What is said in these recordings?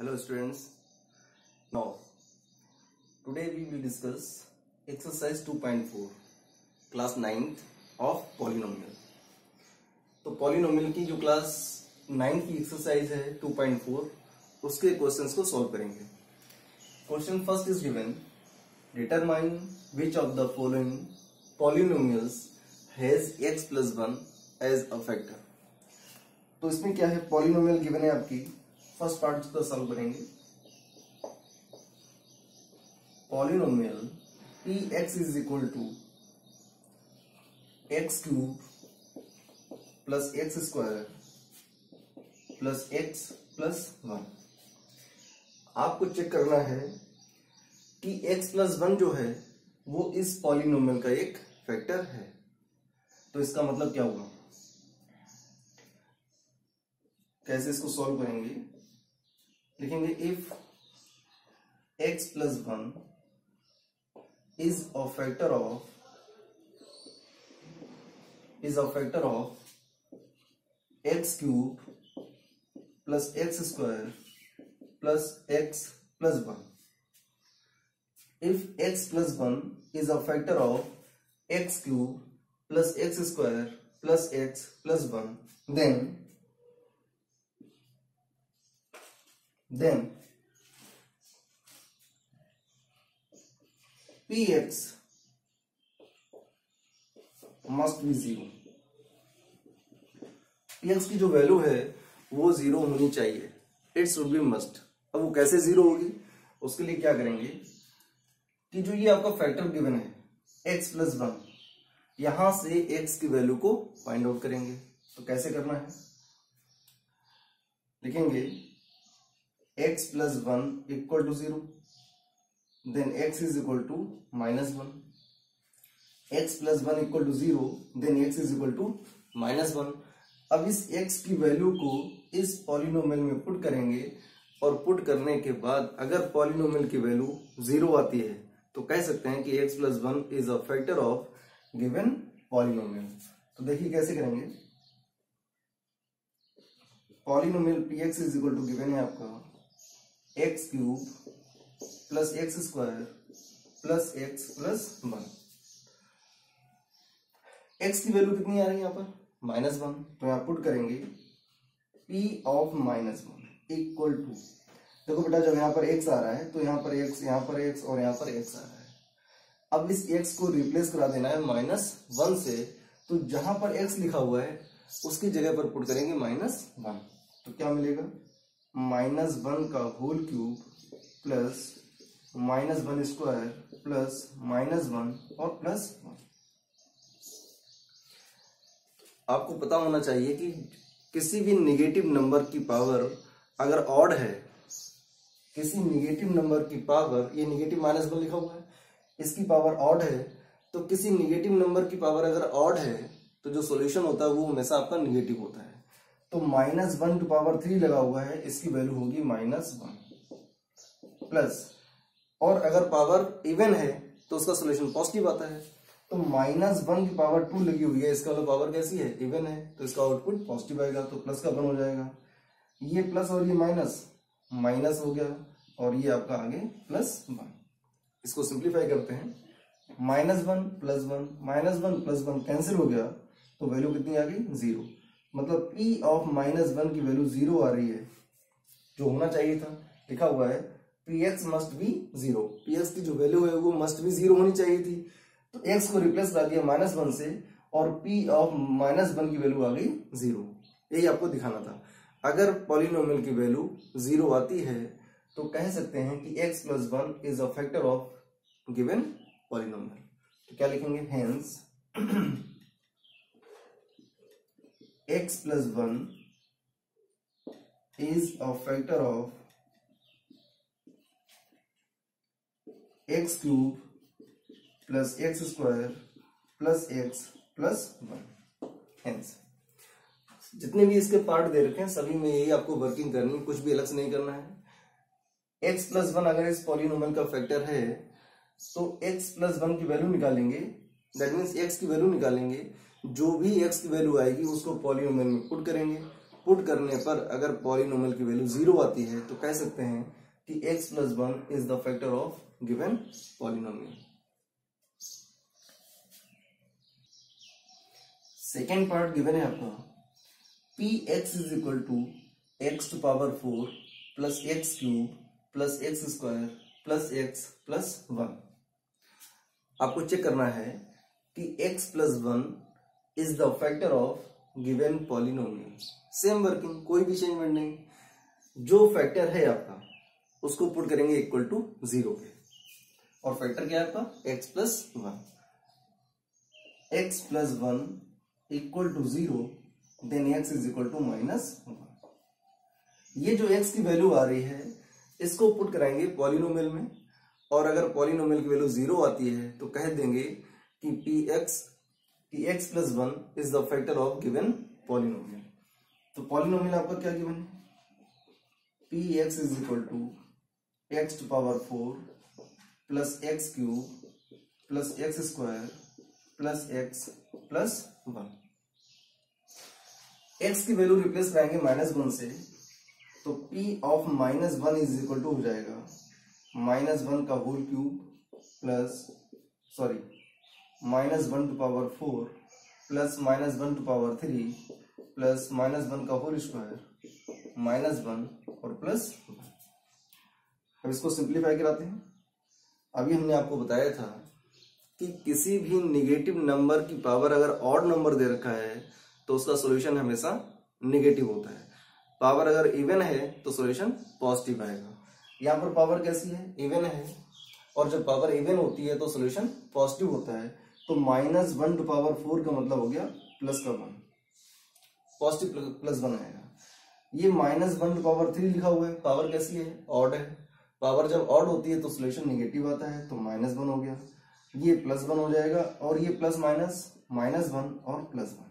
Hello students. Now today we will discuss exercise 2.4 class 9th of polynomial. तो polynomial की जो class 9 की exercise है 2.4 उसके questions को solve करेंगे. Question first is given. Determine which of the following polynomials has x plus 1 as a factor. तो इसमें क्या है, polynomial given है आपकी. फर्स्ट पार्ट को सॉल्व करेंगे. Polynomial P x is equal to x cube plus x square plus x plus 1. आपको check करना है कि एक्स प्लस 1 जो है वो इस पॉलिनोमियल का एक फैक्टर है. तो इसका मतलब क्या हुआ, कैसे इसको सॉल्व करेंगे. लिखेंगे if x plus 1 is a factor of x cube plus x square plus x plus 1. If x plus 1 is a factor of x cube plus x square plus x plus 1, then px must be 0. px की जो value है वो 0 होनी चाहिए. It should be must. अब वो कैसे 0 होगी, उसके लिए क्या करेंगे कि जो ये आपका फैक्टर गिवन है x प्लस 1, यहां से x की वैल्यू को फाइंड आउट करेंगे. तो कैसे करना है, लिखेंगे x plus 1 equal to 0, then x is equal to minus 1. x plus 1 equal to 0, then x is equal to minus 1. अब इस x की वैल्यू को इस पॉलिनोमियल में पुट करेंगे और पुट करने के बाद अगर पॉलिनोमियल की वैल्यू 0 आती है तो कह सकते हैं कि x plus 1 is a factor of given polynomial. तो देखिए कैसे करेंगे. Polynomial px is equal to given है आपका x cube plus x square plus x plus 1. X की वैल्यू कितनी आ रही है यहाँ पर, -1. तो यहाँ पुट करेंगे p ऑफ -1 इक्वल टू, देखो बेटा जब यहाँ पर x आ रहा है तो यहाँ पर x, यहाँ पर x और यहाँ पर x आ रहा है. अब इस x को रिप्लेस करा देना है -1 से. तो जहां पर x लिखा हुआ है उसकी जगह पर पुट करेंगे -1. तो क्या मिलेगा, -1 का whole cube plus -1 square plus -1 और प्लस 1. आपको पता होना चाहिए कि किसी भी निगेटिव नंबर की पावर अगर ऑड है, किसी निगेटिव नंबर की पावर, ये निगेटिव -1 लिखा हुआ है, इसकी पावर ऑड है, तो किसी निगेटिव नंबर की पावर अगर ऑड है तो जो सॉल्यूशन होता है वो हमेशा आपका निगेटिव होता है. तो -1 टू पावर 3 लगा हुआ है, इसकी वैल्यू होगी -1 प्लस, और अगर पावर इवन है तो उसका सॉल्यूशन पॉजिटिव आता है. तो -1 की पावर 2 लगी हुई है, इसका पावर कैसी है, इवन है, तो इसका आउटपुट पॉजिटिव आएगा. तो प्लस का 1 हो जाएगा. ये प्लस और ये माइनस हो गया, और ये आपका आगे +1. इसको सिंप्लीफाई करते हैं. -1 प्लस 1, -1 प्लस 1 कैंसिल हो गया, तो वैल्यू कितनी आ गई, 0. मतलब p ऑफ -1 की वैल्यू 0 आ रही है, जो होना चाहिए था. लिखा हुआ है px मस्ट बी 0. px की जो वैल्यू है वो मस्ट बी 0 होनी चाहिए थी. तो x को रिप्लेस कर दिया -1 से, और p ऑफ -1 की वैल्यू आ गई 0. यही आपको दिखाना था. अगर पॉलिनोमियल की वैल्यू 0 आती है तो कह सकते हैं कि x plus 1 is a factor of given polynomial. तो क्या लिखेंगे, hence x plus 1 is a factor of x cube plus x square plus x plus 1. Hence, जितने भी इसके पार्ट दे रखे हैं सभी में यही आपको वर्किंग करनी है, कुछ भी अलग से नहीं करना है. x plus 1 अगर इस पॉलिनोमियल का फैक्टर है तो x plus 1 की वैल्यू निकालेंगे. दैट मीन्स x की वैल्यू निकालेंगे. जो भी x की वैल्यू आएगी उसको पॉलिनोमियल में पुट करेंगे. पुट करने पर अगर पॉलिनोमियल की वैल्यू 0 आती है तो कह सकते हैं कि x + 1 is the factor of given polynomial. Second part given है आपका px = x⁴ + x³ + x² + x + 1। आपको चेक करना है कि x + 1 is the factor of given polynomial. Same working, कोई भी चेंजमेंट नहीं, जो फैक्टर है आपका उसको पुट करेंगे इक्वल टू 0 पे, और फैक्टर क्या है आपका x + 1। x + 1 = 0, then x = -1। ये जो x की वैल्यू आ रही है इसको पुट कराएंगे पॉलिनोमियल में, और अगर पॉलिनोमियल की वैल्यू 0 आती है तो कह देंगे कि x + 1 is the factor of given polynomial. तो पॉलिनोमियल आपका क्या गिवन है, px = x⁴ + x³ + x² + x + 1। x की वैल्यू रिप्लेस कराएंगे -1 से, तो p of -1 is equal to हो जाएगा -1 का whole cube plus -1 to power 4 plus -1 to power 3 plus -1 का होल स्क्वायर -1 और प्लस 1। अब इसको सिंप्लीफाई कराते हैं। अभी हमने आपको बताया था कि किसी भी निगेटिव नंबर की पावर अगर ऑड नंबर दे रखा है तो उसका सॉल्यूशन हमेशा निगेटिव होता है। पावर अगर इवन है तो सॉल्यूशन पॉजिटिव आएगा। यहाँ पर पावर कैसी है, इवन है, और जब पावर इवन होती है तो सॉल्यूशन पॉजिटिव होता है। तो -1 to power 4 का मतलब हो गया प्लस का 1, पॉजिटिव +1 आएगा। ये -1 to power 3 लिखा हुआ है, पावर कैसी है, ऑड है। पावर जब ऑड होती है तो सॉल्यूशन निगेटिव आता है, तो -1 हो गया, ये +1 हो जाएगा, और ये प्लस माइनस -1 और +1,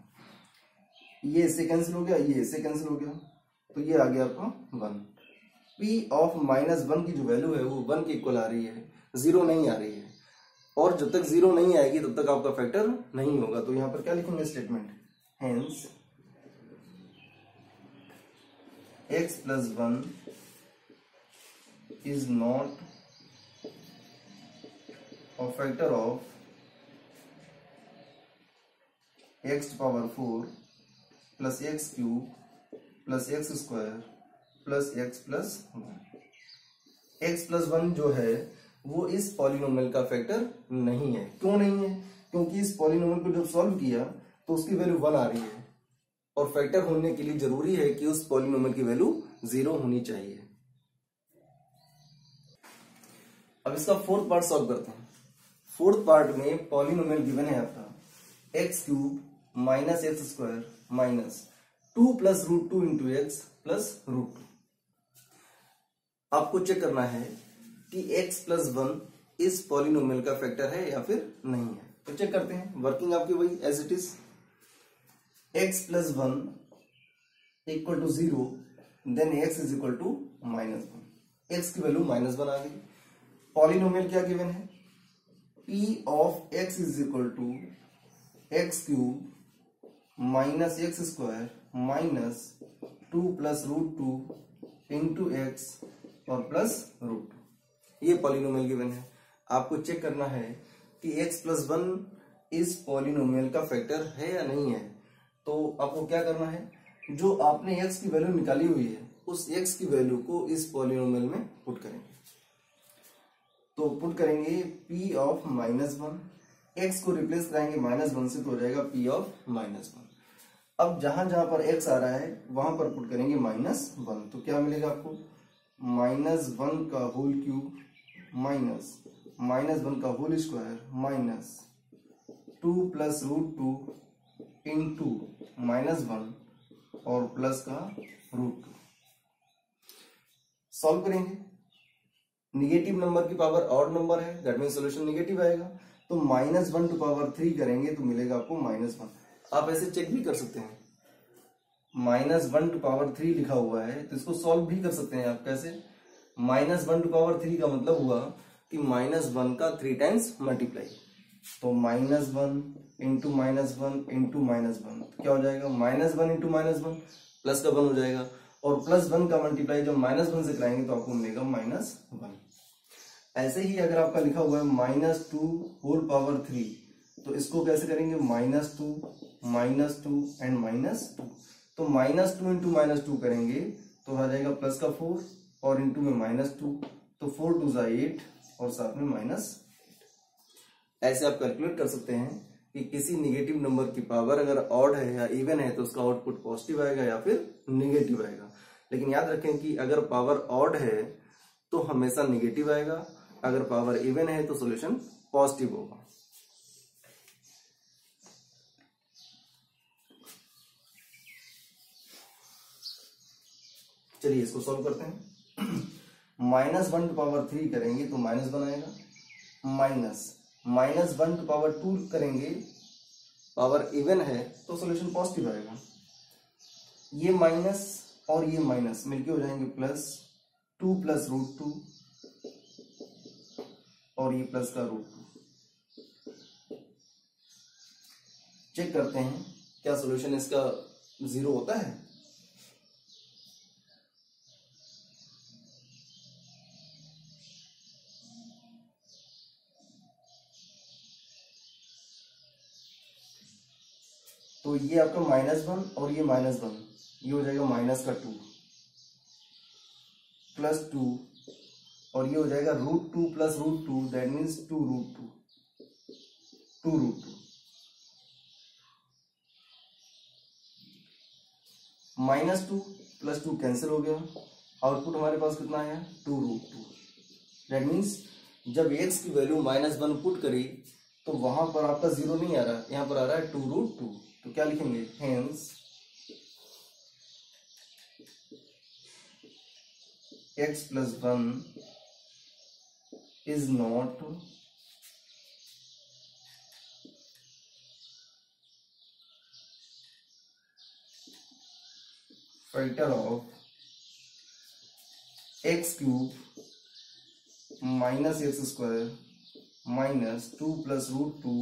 ये इससे कैंसिल हो गया, ये इससे कैंसिल हो गया, तो ये आ गया आपका 1। p ऑफ -1 की जो वैल्यू है वो 1 के इक्वल आ रही है, 0 नहीं आ रही है, और जब तक 0 नहीं आएगी तब तक आपका फैक्टर नहीं होगा। तो यहां पर क्या लिखेंगे statement, hence x + 1 is not a factor of x⁴ + x³ + x² + x + 1। x + 1 जो है वो इस पॉलिनोमियल का फैक्टर नहीं है। क्यों नहीं है, क्योंकि इस पॉलिनोमियल को जब सॉल्व किया तो उसकी वैल्यू 1 आ रही है, और फैक्टर होने के लिए जरूरी है कि उस पॉलिनोमियल की वैल्यू 0 होनी चाहिए। अब इसका फोर्थ पार्ट सॉल्व करते हैं। फोर्थ पार्ट में पॉलिनोमियल गिवन है आपका x³ - x² -2 + √2 × x + √2। आपको चेक करना है कि x + 1 इस पॉलिनोमियल का फैक्टर है या फिर नहीं है। तो चेक करते हैं, वर्किंग आपकी वही as it is, x + 1 = 0, then x = -1। x की वैल्यू -1 आ गई। पॉलिनोमियल क्या गिवन है, p of x = x³ - x² -2 + √2 × x और प्लस √2, ये पॉलिनोमियल गिवन है। आपको चेक करना है कि x + 1 इस पॉलिनोमियल का फैक्टर है या नहीं है। तो आपको क्या करना है, जो आपने x की वैल्यू निकाली हुई है उस x की वैल्यू को इस पॉलिनोमियल में पुट करेंगे। तो पुट करेंगे p ऑफ -1, x को रिप्लेस कराएंगे -1 से, तो हो जाएगा p ऑफ -1। अब जहां जहां पर x आ रहा है वहां पर पुट करेंगे -1, तो क्या मिलेगा आपको, -1 का होल क्यूब -1 का होल स्क्वायर -2 + √2 × -1 और प्लस का √2। सॉल्व करेंगे, निगेटिव नंबर की पावर ऑड नंबर है, दैट मीन सॉल्यूशन निगेटिव आएगा। तो -1 to power 3 करेंगे तो मिलेगा आपको -1। आप ऐसे चेक भी कर सकते हैं, -1 to power 3 लिखा हुआ है तो इसको सॉल्व भी कर सकते हैं आप। कैसे, -1 to power 3 का मतलब हुआ कि -1 का 3 टाइम्स मल्टीप्लाई, तो -1 × -1 × -1 क्या हो जाएगा, -1 × -1 प्लस का 1 हो जाएगा, और +1 का मल्टीप्लाई जब -1 से कराएंगे तो आपको मिलेगा -1। ऐसे ही अगर आपका लिखा हुआ है -2 तो इसको कैसे करेंगे, -2 एंड -2, तो -2 इंटू -2 करेंगे तो आ जाएगा प्लस का 4 और इंटू में -2, तो 4 2 जा 8 और साथ में -8। ऐसे आप कैलकुलेट कर सकते हैं कि किसी निगेटिव नंबर की पावर अगर ऑड है या इवन है तो उसका आउटपुट पॉजिटिव आएगा या फिर निगेटिव आएगा। लेकिन याद रखें कि अगर पावर ऑड है तो हमेशा निगेटिव आएगा, अगर पावर इवन है तो सॉल्यूशन पॉजिटिव होगा। चलिए इसको सॉल्व करते हैं। -1 करेंगे तो -1 आएगा, -1 करेंगे, पावर इवन है तो सॉल्यूशन पॉजिटिव आएगा। ये माइनस और ये माइनस मिलके हो जाएंगे +2 + √2 और ये प्लस का √2। चेक करते हैं क्या सॉल्यूशन इसका 0 होता है। तो ये आपका -1 और ये -1, ये हो जाएगा -2 +2 और ये हो जाएगा √2 + √2, दैट मीन्स 2√2 -2 + 2 कैंसिल हो गया, आउटपुट हमारे पास कितना आया 2√2। दैट मीन्स जब x की वैल्यू -1 पुट करी तो वहां पर आपका 0 नहीं आ रहा, यहां पर आ रहा है 2√2। तो क्या लिखेंगे, hence x + 1 is not factor of x³ - x² -2 + √2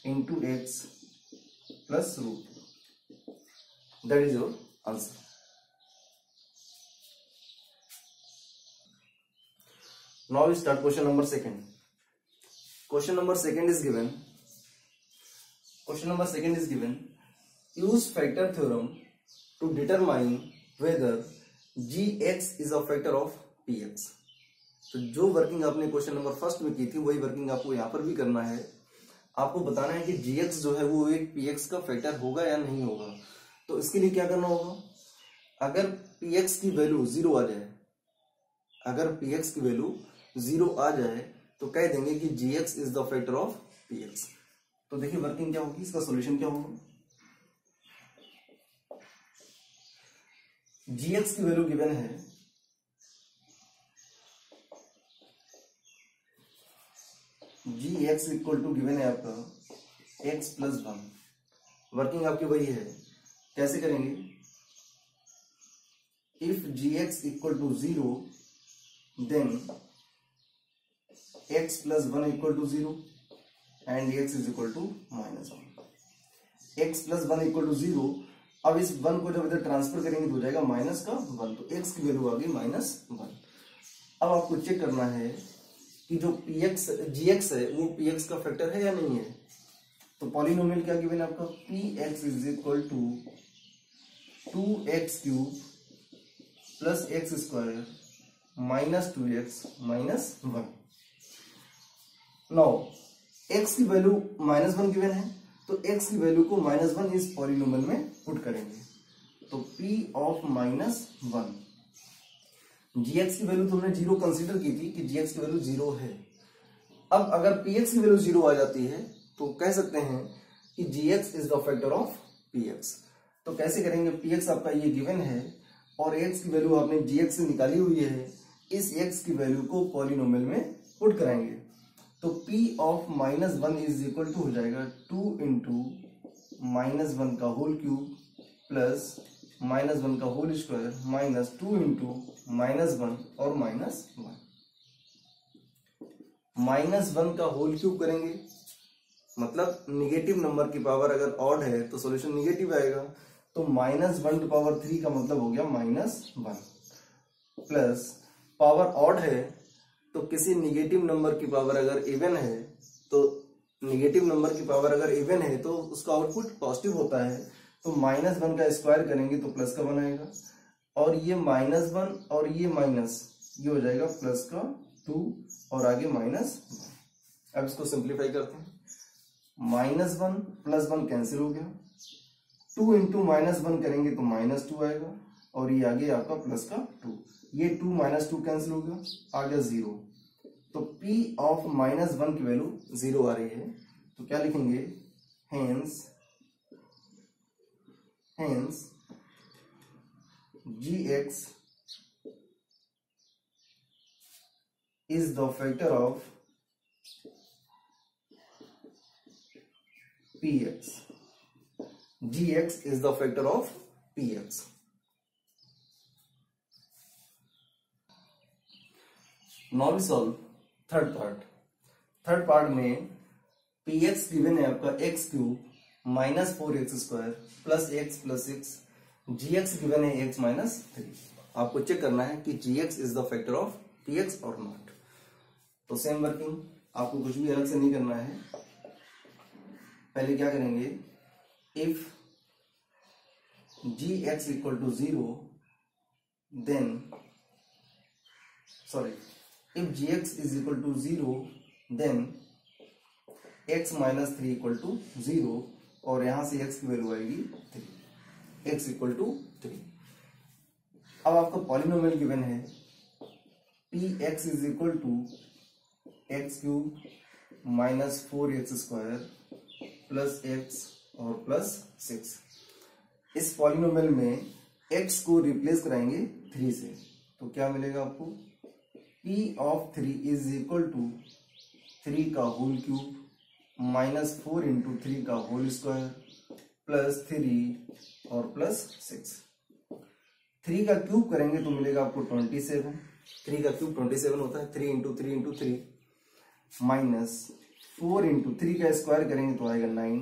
into x plus √2. That is your answer. Now we start question number 2. Question number 2 is given. Question number 2 is given. Use factor theorem to determine whether gx is a factor of px. तो जो working आपने question number 1 में की थी वही working आपको यहाँ पर भी करना है। आपको बताना है कि gx जो है वो एक px का फैक्टर होगा या नहीं होगा। तो इसके लिए क्या करना होगा, अगर px की वैल्यू 0 आ जाए, अगर px की वैल्यू 0 आ जाए तो कह देंगे कि gx is the factor of px। तो देखिए वर्किंग क्या होगी, इसका सॉल्यूशन क्या होगा। gx की वैल्यू गिवन है gx इक्वल टू गिवन है आपका x + 1। वर्किंग आपकी वही है, कैसे करेंगे, if gx equal to 0 then x + 1 equal to 0 and x is equal to -1। x + 1 equal to 0, अब इस 1 को जब इधर ट्रांसफर करेंगे तो हो जाएगा -1, तो x की वैल्यू आ गई -1। अब आपको चेक करना है कि जो gx है वो px का फैक्टर है या नहीं है। तो पॉलिनोमियल क्या गिवन है आपका, px is equal to 2x³ + x² -2x - 1। Now x की वैल्यू -1 गिवन है तो x की वैल्यू को -1 इस पॉलिनोमियल में पुट करेंगे, तो p ऑफ -1। gx की वैल्यू तो हमने 0 कंसीडर की थी कि gx की वैल्यू 0 है। अब अगर px की वैल्यू 0 आ जाती है तो कह सकते हैं कि gx is the factor of px। तो कैसे करेंगे, px आपका ये गिवन है और x की वैल्यू आपने gx से निकाली हुई है, इस x की वैल्यू को पॉलिनोमियल में पुट कराएंगे। तो p of -1 is equal to हो जाएगा 2 इंटू -1 का होल क्यूब प्लस -1 का होल स्क्वायर -2 इंटू -1 और -1। -1 का होल क्यूब करेंगे मतलब निगेटिव नंबर की पावर अगर ऑड है तो सॉल्यूशन निगेटिव आएगा, तो -1/3 का मतलब हो गया -1 प्लस पावर ऑड है तो किसी निगेटिव नंबर की पावर अगर इवन है तो निगेटिव नंबर की पावर अगर इवन है तो उसका आउटपुट पॉजिटिव होता है, तो -1 का स्क्वायर करेंगे तो प्लस का बनाएगा और ये -1 और ये माइनस ये हो जाएगा प्लस का 2 और आगे -1। अब इसको सिंप्लीफाई करते हैं, -1 + 1 कैंसिल हो गया, 2 × -1 करेंगे तो -2 आएगा और ये आगे आपका प्लस का 2, ये 2 - 2 कैंसिल हो गया, आ गया 0। तो P ऑफ -1 की वैल्यू 0 आ रही है, तो क्या लिखेंगे, hence Gx is the factor of Px. Gx is the factor of Px. Now we solve third part में Px गिवन है आपका x³ -4x² + x + 6, Gx given है x - 3। आपको चेक करना है कि Gx is the factor of Px और not. तो सेम वर्किंग, आपको कुछ भी अलग से नहीं करना है। पहले क्या करेंगे, if Gx = 0 then if Gx is equal to 0 then x - 3 = 0 और यहां से x की वैल्यू आएगी 3, x = 3। अब आपका पॉलिनोमियल गिवन है Px is equal to x³ -4x² plus x और प्लस 6। इस पॉलिनोमियल में x को रिप्लेस कराएंगे 3 से, तो क्या मिलेगा आपको, P of 3 is equal to 3 का होल क्यूब -4 × 3 का होल स्क्वायर प्लस 3 और प्लस 6। 3 का क्यूब करेंगे तो मिलेगा आपको 27, 3 का क्यूब 27 होता है, 3 × 3 × 3 माइनस 4 × 3 का स्क्वायर करेंगे तो आएगा 9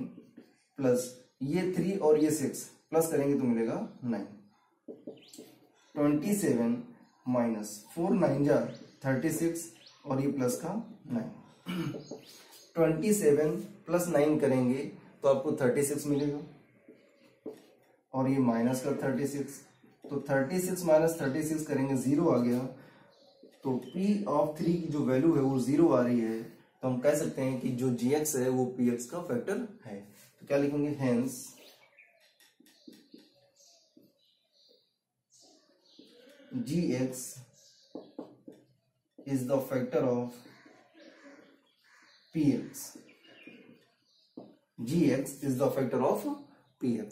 प्लस ये 3 और ये 6 प्लस करेंगे तो मिलेगा 9। 27 माइनस 4 9 जा 36 और ये प्लस का 9। 27 + 9 करेंगे तो आपको 36 मिलेगा और ये माइनस का 36, तो 36 - 36 करेंगे 0 आ गया, तो P ऑफ 3 की जो वैल्यू है वो 0 आ रही है, तो हम कह सकते हैं कि जो Gx है वो Px का फैक्टर है। तो क्या लिखेंगे, hence Gx is the factor of Px. Gx is the factor of Px.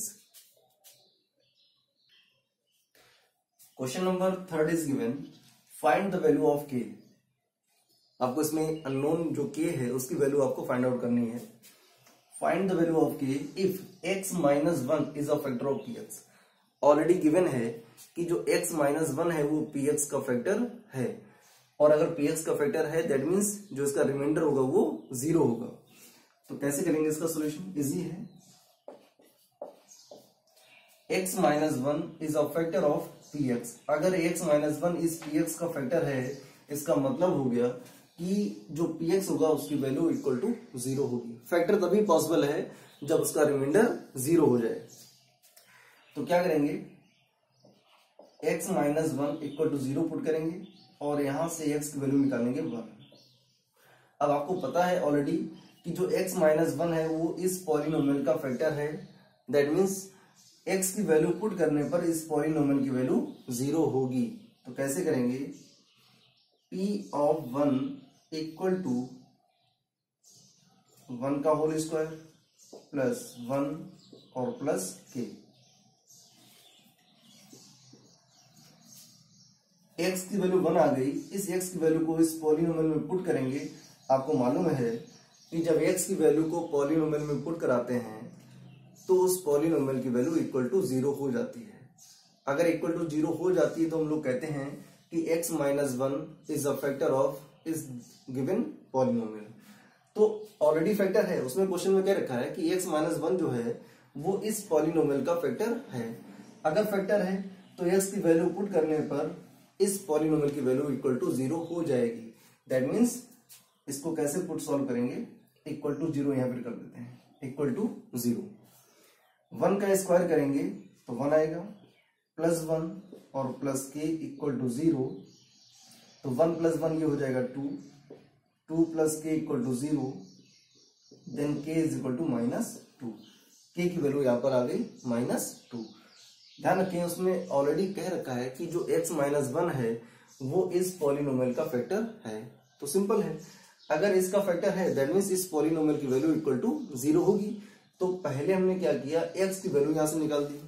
Question number 3 is given. Find the value of k. आपको इसमें अननोन जो k है उसकी वैल्यू आपको फाइंड आउट करनी है। Find the value of k if x - 1 is a factor of Px. Already given है कि जो x - 1 है वो Px का फैक्टर है, और अगर Px का फैक्टर है दैट मीन्स जो इसका रिमाइंडर होगा वो 0 होगा। तो कैसे करेंगे इसका सॉल्यूशन, इजी है। x - 1 is a factor of Px। अगर x - 1 इस Px का फैक्टर है, इसका मतलब हो गया कि जो Px होगा उसकी वैल्यू इक्वल टू 0 होगी। फैक्टर तभी पॉसिबल है जब उसका रिमाइंडर 0 हो जाए। तो क्या करेंगे, x - 1 = 0 पुट करेंगे और यहां से x की वैल्यू निकालेंगे 1। अब आपको पता है ऑलरेडी कि जो x - 1 है वो इस पॉलिनोमियल का फैक्टर है, दैट मीन्स x की वैल्यू पुट करने पर इस पॉलिनोमियल की वैल्यू 0 होगी। तो कैसे करेंगे, P ऑफ 1 = 1 का होल स्क्वायर प्लस 1 और प्लस k। x की वैल्यू 1 आ गई, इस x की वैल्यू को इस पॉलिनोमियल में पुट करेंगे। आपको मालूम है कि जब x की वैल्यू को पॉलिनोमियल में पुट कराते हैं तो उस पॉलिनोमियल की वैल्यू इक्वल टू 0 हो जाती है। अगर इक्वल टू 0 हो जाती है तो हम लोग कहते हैं कि x - 1 is a factor of इस गिवन पॉलिनोमियल। तो ऑलरेडी फैक्टर है, उसमें क्वेश्चन में क्या रखा है कि x - 1 जो है वो इस पॉलिनोमियल का फैक्टर है। अगर फैक्टर है तो x की वैल्यू पुट करने पर इस पॉलिनोमियल की वैल्यू इक्वल टू 0 हो जाएगी। दैट मीन्स इसको कैसे पुट सॉल्व करेंगे, इक्वल टू 0 यहां पर कर देते हैं, इक्वल टू 0। 1 का स्क्वायर करेंगे तो 1 आएगा, प्लस 1 और प्लस के इक्वल टू 0, तो 1 प्लस 1 ये हो जाएगा 2, 2 प्लस के इक्वल टू 0, देन के इज इक्वल टू -2। के की वैल्यू यहाँ पर आ गई -2। ध्यान रखें उसमें ऑलरेडी कह रखा है कि जो x माइनस 1 है वो इस पॉलिनोमियल का फैक्टर है। तो सिंपल है, अगर इसका फैक्टर है दैट मीन्स इस पॉलिनोमियल की वैल्यू इक्वल टू 0 होगी। तो पहले हमने क्या किया, x की वैल्यू यहां से निकाल दी,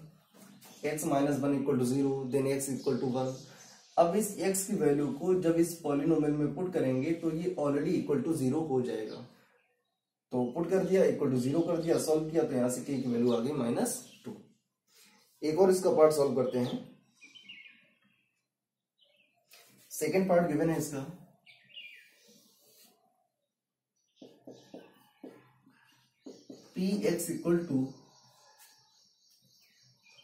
x minus 1 equal to 0, then x equal to 1। अब इस x की वैल्यू को जब इस पॉलिनोमियल में पुट करेंगे तो ये ऑलरेडी इक्वल टू 0 हो जाएगा। तो पुट कर दिया, इक्वल टू 0 कर दिया, सॉल्व किया, तो यहां से k की वैल्यू आ गई -2। एक और इसका पार्ट सॉल्व करते हैं। सेकेंड पार्ट गिवन है इसका, px equal to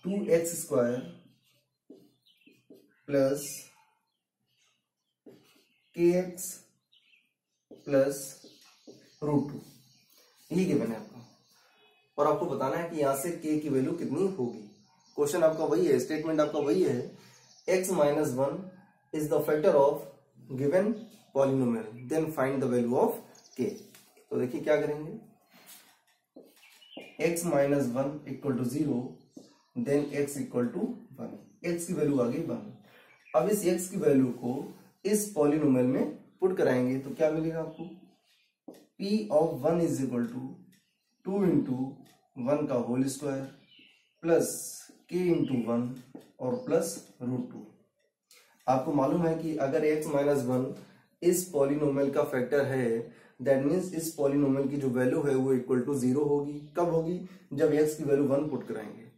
2x square plus kx plus √2, ये गिवन है आपको, और आपको बताना है कि यहां से k की वैल्यू कितनी होगी। क्वेश्चन आपका वही है, स्टेटमेंट आपका वही है, x minus 1 is the factor of given polynomial, then find the value of k। तो देखिए क्या करेंगे, x minus 1 equal to 0, then x equal to 1, x की वैल्यू आ गई 1। अब इस x की वैल्यू को इस पॉलिनोमियल में पुट कराएंगे तो क्या मिलेगा आपको, p of 1 is equal to 2 into 1 का whole square plus k into 1 और प्लस √2। आपको मालूम है कि अगर x माइनस 1 इस पॉलिनोमियल का फैक्टर है दैट मीन्स इस पॉलिनोमियल की जो वैल्यू है वो इक्वल टू 0 होगी। कब होगी, जब x की वैल्यू 1 पुट कराएंगे।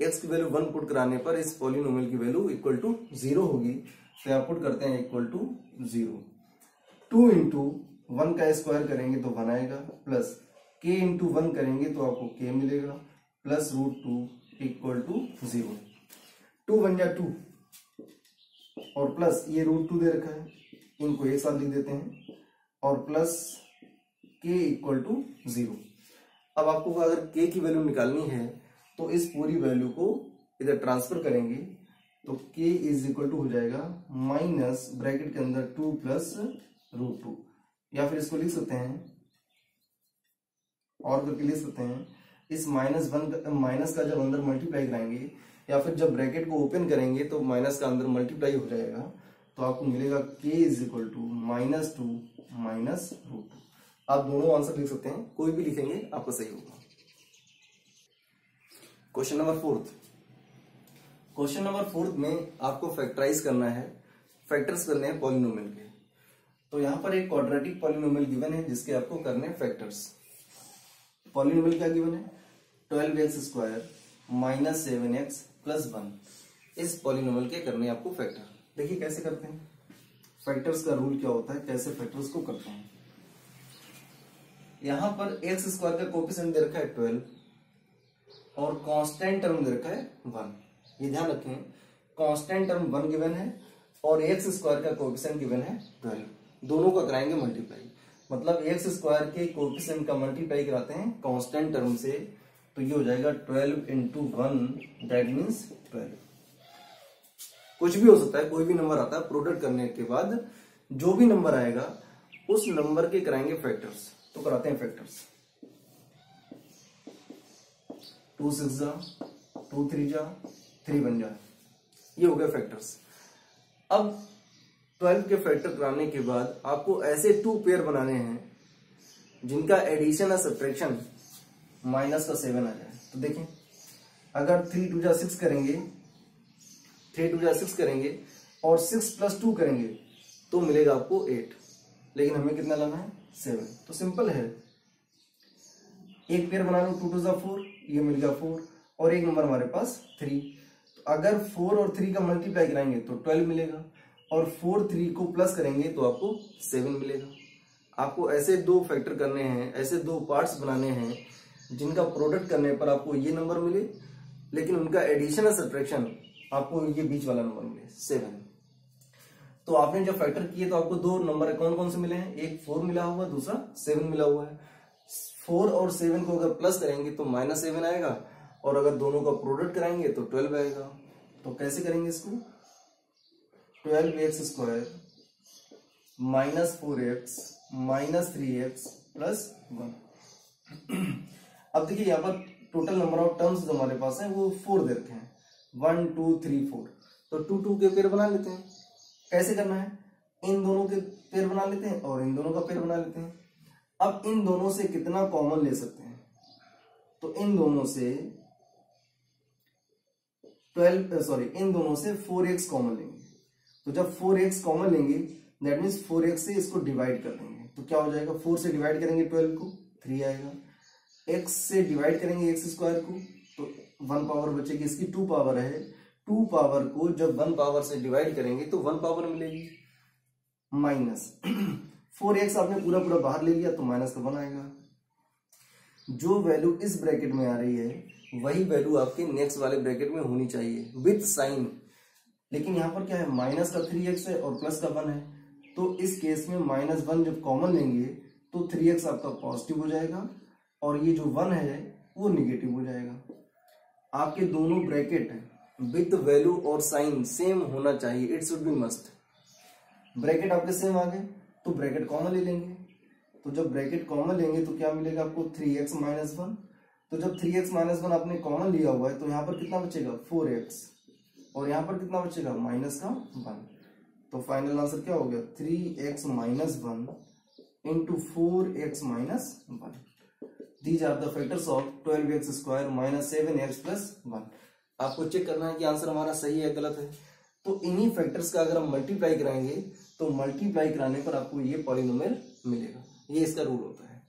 x की वैल्यू 1 पुट कराने पर इस पॉलिनोमियल की वैल्यू इक्वल टू 0 होगी। तो यहाँ पुट करते हैं इक्वल टू 0, 2 इंटू 1 का स्क्वायर करेंगे तो 1 आएगा, प्लस k इंटू 1 करेंगे तो आपको k मिलेगा, प्लस √2 इक्वल टू 0। 2 1 जा 2 और प्लस ये √2 दे रखा है, इनको एक साथ लिख देते हैं, और प्लस k इक्वल टू 0। अब आपको अगर k की वैल्यू निकालनी है तो इस पूरी वैल्यू को इधर ट्रांसफर करेंगे तो k इज इक्वल टू हो जाएगा माइनस ब्रैकेट के अंदर 2 प्लस √2, या फिर इसको लिख सकते हैं और करके लिख सकते हैं, इस माइनस का जब अंदर मल्टीप्लाई कराएंगे या फिर जब ब्रैकेट को ओपन करेंगे तो माइनस का अंदर मल्टीप्लाई हो जाएगा, तो आपको मिलेगा k is equal to -2 minus √2। आप दोनों आंसर लिख सकते हैं, कोई भी लिखेंगे आपका सही होगा। Question number 4। क्वेश्चन नंबर 4 में आपको फैक्टराइज करना है, फैक्टर्स करने हैं पॉलिनोमियल के। तो यहाँ पर एक क्वाड्रेटिक पॉलिनोमियल गिवन है जिसके आपको करने हैं फैक्टर्स। पॉलिनोमियल क्या गिवन है, 12x square minus 7x plus 1। इस पॉलिनोमियल के करने हैं आपको फैक्टर। देखिए कैसे करते हैं, फैक्टर्स का रूल क्या होता है, कैसे फैक्टर्स को करते हैं। यहां पर x स्क्वायर का कोएफिशिएंट दे रखा है 12 और कांस्टेंट टर्म दे रखा है 1। ये ध्यान रखें, कांस्टेंट टर्म 1 गिवन है और x स्क्वायर का कोएफिशिएंट गिवन है 12। दोनों का कराएंगे मल्टीप्लाई, मतलब x स्क्वायर के कोएफिशिएंट का मल्टीप्लाई कराते हैं कांस्टेंट टर्म से, तो ये हो जाएगा 12 इंटू 1 दैट मीन्स 12। कुछ भी हो सकता है, कोई भी नंबर आता है, प्रोडक्ट करने के बाद जो भी नंबर आएगा उस नंबर के कराएंगे फैक्टर्स। तो कराते हैं फैक्टर्स, 2 6 जा, 2 3 जा, 3 1 जा, ये हो गया फैक्टर्स। अब 12 के फैक्टर कराने के बाद आपको ऐसे 2 पेयर बनाने हैं जिनका एडिशन या सब्ट्रैक्शन माइनस का 7 आ जाए। तो देखें, अगर 3 2 जा 6 करेंगे, 3 2 जा 6 करेंगे और 6 प्लस 2 करेंगे तो मिलेगा आपको 8, लेकिन हमें कितना लाना है 7। तो सिंपल है, एक पेयर बना लो, 2 2 जा 4, ये मिल गया 4 और एक नंबर हमारे पास 3। तो अगर 4 और 3 का मल्टीप्लाई कराएंगे तो 12 मिलेगा और 4 3 को प्लस करेंगे तो आपको 7 मिलेगा। आपको ऐसे 2 फैक्टर करने हैं, ऐसे 2 पार्ट्स बनाने हैं जिनका प्रोडक्ट करने पर आपको ये नंबर मिले, लेकिन उनका एडिशन और सब्ट्रैक्शन आपको ये बीच वाला नंबर मिले 7। तो आपने जब फैक्टर किए तो आपको दो नंबर कौन कौन से मिले हैं, एक 4 मिला हुआ है, दूसरा 7 मिला हुआ है। 4 और 7 को अगर प्लस करेंगे तो -7 आएगा, और अगर दोनों का प्रोडक्ट कराएंगे तो 12 आएगा। तो कैसे करेंगे इसको, 12x स्क्वायर -4x -3x +1। अब देखिए यहाँ पर टोटल नंबर ऑफ टर्म्स जो हमारे पास है वो 4 दे रखे हैं, 1 2 3 4। तो 2 2 के पेयर बना लेते हैं। कैसे करना है, इन दोनों के पेयर बना लेते हैं और इन दोनों का पेयर बना लेते हैं। अब इन दोनों से कितना कॉमन ले सकते हैं, तो इन दोनों से इन दोनों से 4x कॉमन लेंगे। तो जब 4x कॉमन लेंगे दैट मीन्स 4x से इसको डिवाइड कर देंगे, तो क्या हो जाएगा, 4 से डिवाइड करेंगे 12 को 3 आएगा, x से डिवाइड करेंगे x स्क्वायर को तो 1 पावर बचेगी, इसकी 2 पावर है, 2 पावर को जब 1 पावर से डिवाइड करेंगे तो 1 पावर मिलेगी, माइनस 4x आपने पूरा पूरा बाहर ले लिया तो माइनस का 1 आएगा। जो वैल्यू इस ब्रैकेट में आ रही है वही वैल्यू आपके नेक्स्ट वाले ब्रैकेट में होनी चाहिए विथ साइन। लेकिन यहाँ पर क्या है, माइनस का 3x है और प्लस का 1 है, तो इस केस में -1 जब कॉमन लेंगे तो 3x आपका पॉजिटिव हो जाएगा और ये जो 1 है वो निगेटिव हो जाएगा। आपके दोनों ब्रैकेट विथ वैल्यू और साइन सेम होना चाहिए, it should be must. Bracket आपके सेम आ गए तो ब्रैकेट कॉमन ले लेंगे, तो जब ब्रैकेट कॉमन लेंगे तो क्या मिलेगा आपको, 3x - 1। तो जब 3x - 1 आपने कॉमन लिया हुआ है तो यहाँ पर कितना बचेगा, 4x, और यहाँ पर कितना बचेगा, -1। तो फाइनल आंसर क्या हो गया, 3x - 1 into 4x - 1। These are the factors of 12x square -7x + 1। आपको चेक करना है कि आंसर हमारा सही है गलत है। तो इन्हीं फैक्टर्स का अगर हम मल्टीप्लाई कराएंगे तो मल्टीप्लाई कराने पर आपको ये पॉलिनोमियल मिलेगा, ये इसका रूल होता है।